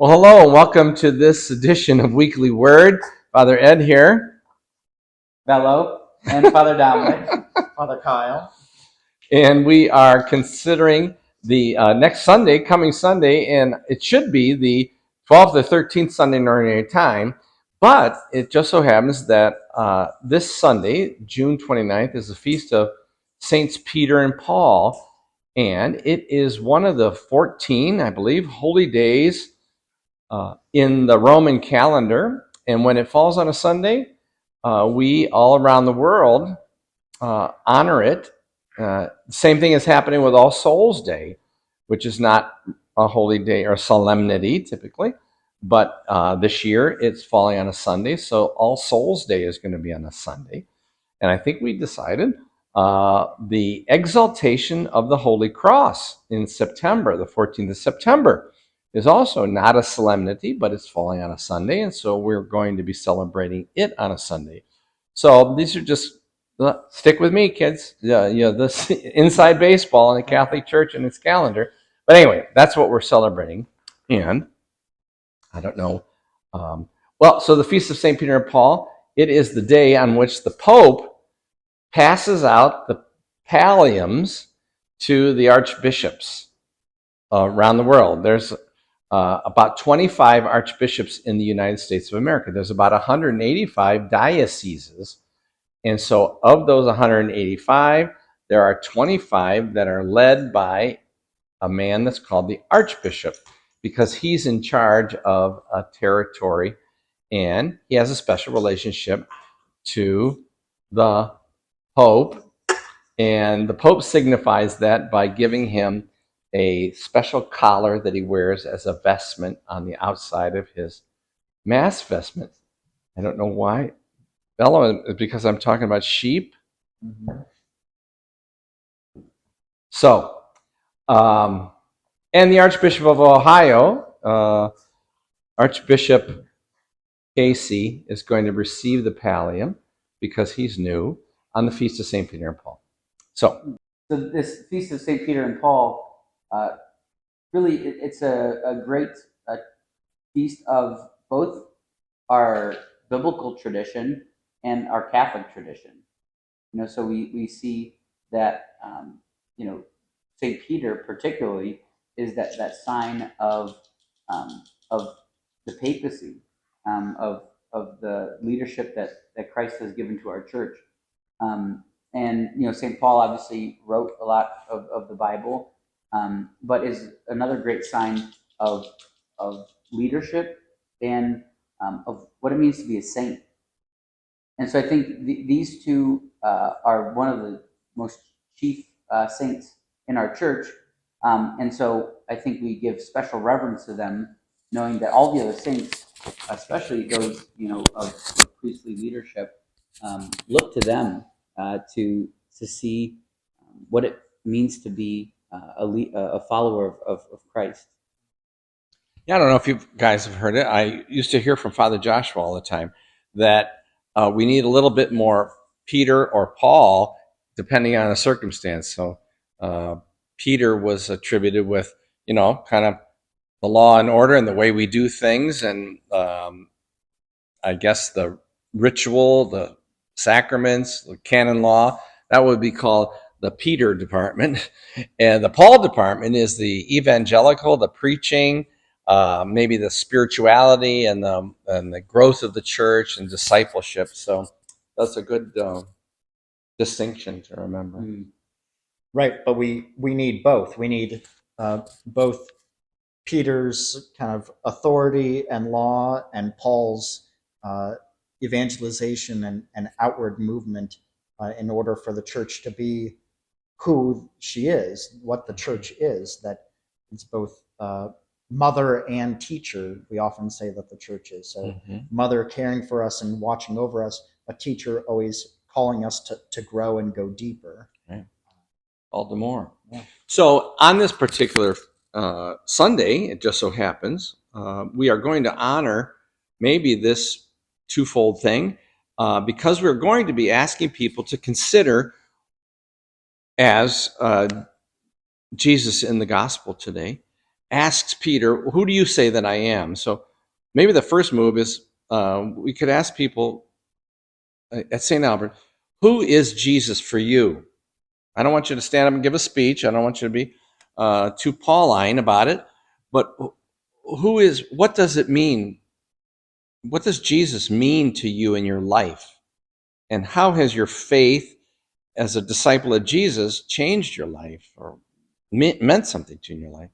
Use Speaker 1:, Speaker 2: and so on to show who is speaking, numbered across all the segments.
Speaker 1: Well, hello and welcome to this edition of Weekly Word. Father Ed here.
Speaker 2: Bello and Father Dominic, Father Kyle.
Speaker 1: And we are considering the next Sunday, coming Sunday, and it should be the 12th or 13th Sunday in Ordinary Time. But it just so happens that this Sunday, June 29th, is the feast of Saints Peter and Paul. And it is one of the 14, I believe, holy days in the Roman calendar. And when it falls on a Sunday, we all around the world honor it. Same thing is happening with All Souls Day, which is not a holy day or a solemnity typically, but this year it's falling on a Sunday, so All Souls Day is going to be on a Sunday. And I think we decided the exaltation of the Holy Cross in September, the 14th of September, is also not a solemnity, but it's falling on a Sunday, and so we're going to be celebrating it on a Sunday. So these are just, stick with me, kids. This inside baseball in the Catholic Church and its calendar. But anyway, that's what we're celebrating. And I don't know. So the Feast of St. Peter and Paul, it is the day on which the Pope passes out the palliums to the archbishops around the world. There's about 25 archbishops in the United States of America. There's about 185 dioceses. And so of those 185, there are 25 that are led by a man that's called the archbishop, because he's in charge of a territory and he has a special relationship to the Pope. And the Pope signifies that by giving him a special collar that he wears as a vestment on the outside of his mass vestment. I don't know why. Bella, because I'm talking about sheep.
Speaker 2: Mm-hmm.
Speaker 1: So, and the Archbishop of Ohio, Archbishop Casey, is going to receive the pallium because he's new on the Feast of St. Peter and Paul. So
Speaker 2: this Feast of St. Peter and Paul, really, it's a great feast of both our biblical tradition and our Catholic tradition. So we see that, St. Peter particularly is that sign of the papacy, of the leadership that Christ has given to our church. And St. Paul obviously wrote a lot of the Bible, but is another great sign of leadership and of what it means to be a saint. And so I think these two are one of the most chief saints in our church. And so I think we give special reverence to them, knowing that all the other saints, especially those of priestly leadership, look to them to see what it means to be a follower of Christ.
Speaker 1: yeah, I don't know if you guys have heard it. I used to hear from Father Joshua all the time that we need a little bit more Peter or Paul, depending on the circumstance. So Peter was attributed with, kind of the law and order and the way we do things, and I guess the ritual, the sacraments, the canon law. That would be called the Peter department. And the Paul department is the evangelical, the preaching, maybe the spirituality and the growth of the church and discipleship. So that's a good distinction to remember.
Speaker 3: Right, but we need both. We need both Peter's kind of authority and law and Paul's evangelization and outward movement in order for the church to be who she is, what the church is, that it's both mother and teacher. We often say that the church is. So mother caring for us and watching over us, a teacher always calling us to grow and go deeper.
Speaker 1: Right. All the more. Yeah. So on this particular Sunday, it just so happens, we are going to honor maybe this twofold thing because we're going to be asking people to consider as Jesus in the gospel today, asks Peter, "Who do you say that I am?" So maybe the first move is we could ask people at St. Albert, "Who is Jesus for you?" I don't want you to stand up and give a speech. I don't want you to be too Pauline about it. But what does it mean? What does Jesus mean to you in your life? And how has your faith as a disciple of Jesus changed your life or meant something to you in your life?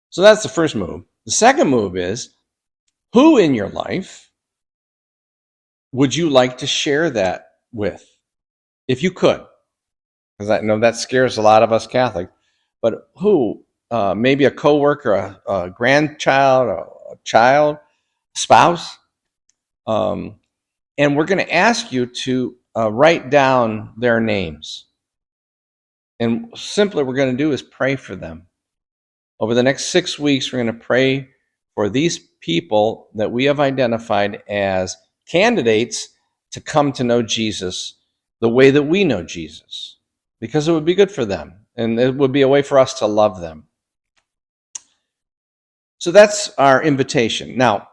Speaker 1: So that's the first move. The second move is, who in your life would you like to share that with, if you could? Because I know that scares a lot of us Catholics. But who? Maybe a coworker, a grandchild, a child, spouse. And we're going to ask you to write down their names. And simply, what we're going to do is pray for them. Over the next 6 weeks, we're going to pray for these people that we have identified as candidates to come to know Jesus the way that we know Jesus, because it would be good for them, and it would be a way for us to love them. So that's our invitation. Now,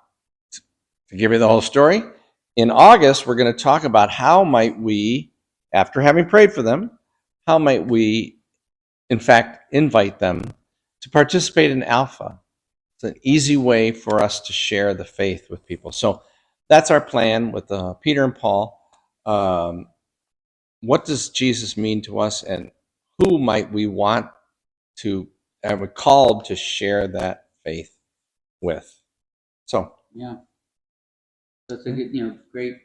Speaker 1: to give you the whole story, in August, we're going to talk about how might we, after having prayed for them, how might we, in fact, invite them to participate in Alpha. It's an easy way for us to share the faith with people. So that's our plan with Peter and Paul. What does Jesus mean to us, and who might we want to have a called to share that faith with? So
Speaker 2: Yeah. So it's a good, great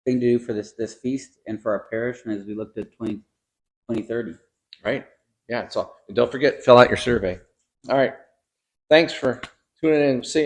Speaker 2: thing to do for this feast and for our parish, and as we look to 2030.
Speaker 1: right, yeah. So don't forget, fill out your survey. All right. Thanks for tuning in. See you.